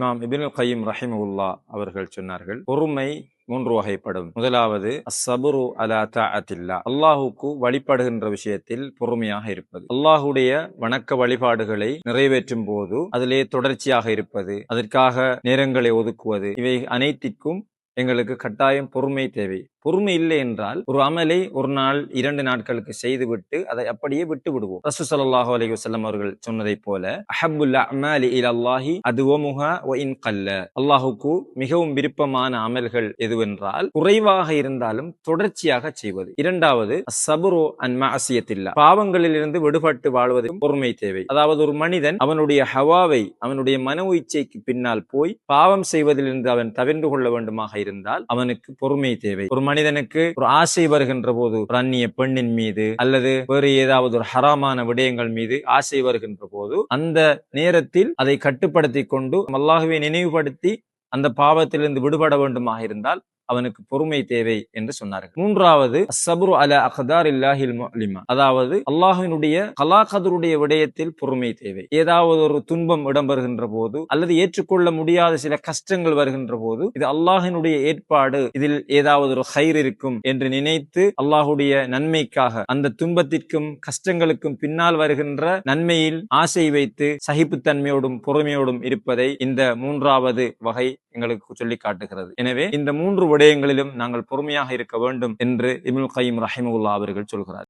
இமாம் இப்னுல் கய்யிம் ரஹிமஹுல்லாஹ் அவர்கள் சொன்னார்கள், பொறுமை மூன்று வகைப்படும். முதலாவது அஸ்ஸபுரு அலா தஅத்தில்லாஹ், அல்லாஹுக்கு வழிபடுகின்ற விஷயத்தில் பொறுமையாக இருப்பது. அல்லாஹுடைய வணக்க வழிபாடுகளை நிறைவேற்றும் போது அதிலே தொடர்ச்சியாக இருப்பது, அதற்காக நேரங்களை ஒதுக்குவது, இவை அனைத்திற்கும் எங்களுக்கு கட்டாயம் பொறுமை தேவை. பொறுமை இல்லை என்றால் ஒரு அமலை ஒரு நாள் 2 நாட்களுக்கு செய்துவிட்டு அதை அப்படியே விட்டு விடுவோம். ரசூல் ஸல்லல்லாஹு அலைஹி வஸல்லம் அவர்கள் சொன்னதை போல, அஹப்புல் அஅமாலி இலல்லாஹி அதுவமுஹா வ இன் கல்ல, அல்லாஹுக்கு மிகவும் விருப்பமான அமல்கள் எதுவென்றால் குறைவாக இருந்தாலும் தொடர்ச்சியாக செய்வது. இரண்டாவது அஸ்ஸப்ரு அன் மஅசியத்தில்லாஹ், பாவங்களில் இருந்து விடுபட்டு வாழ்வதற்கு பொறுமை தேவை. அதாவது ஒரு மனிதன் அவனுடைய ஹவாவை, அவனுடைய மன இச்சைக்கு பின்னால் போய் பாவம் செய்வதிலிருந்து அவன் தவிர்ந்து கொள்ள வேண்டுமாக இருந்தால் அவனுக்கு பொறுமை தேவை. ஒரு மனிதனுக்கு ஒரு ஆசை வருகின்ற போது, ஒரு அந்நிய பெண்ணின் மீது அல்லது வேறு ஏதாவது ஒரு ஹராமான விடயங்கள் மீது ஆசை வருகின்ற போது, அந்த நேரத்தில் அதை கட்டுப்படுத்தி கொண்டு அல்லாஹ்வை நினைவுபடுத்தி அந்த பாவத்திலிருந்து விடுபட வேண்டுமாக இருந்தால் அவனுக்கு பொறுமை தேவை என்று சொன்னார்கள். மூன்றாவது அஸ்ஸப்ரு அலா அக்தாரில்லாஹில் முஅலிமா, அதாவது அல்லாஹ்வினுடைய கலா கதருடைய விடயத்தில் பொறுமை தேவை. ஏதாவது ஒரு துன்பம் இடம்பெறுகின்ற போது அல்லது ஏற்றுக்கொள்ள முடியாத சில கஷ்டங்கள் வருகின்ற போது, இது அல்லாஹ்வினுடைய ஏற்பாடு, இதில் ஏதாவது ஒரு கைர் இருக்கும் என்று நினைத்து அல்லாஹ்வுடைய நன்மைக்காக அந்த துன்பத்திற்கும் கஷ்டங்களுக்கும் பின்னால் வருகின்ற நன்மையில் ஆசை வைத்து சகிப்புத்தன்மையோடும் பொறுமையோடும் இருப்பதை இந்த மூன்றாவது வகை எங்களுக்கு சொல்லி காட்டுகிறது. எனவே இந்த மூன்று விடயங்களிலும் நாங்கள் பொறுமையாக இருக்க வேண்டும் என்று இப்னுல் கய்யிம் ரஹிமஹுல்லாஹ் அவர்கள் சொல்கிறார்.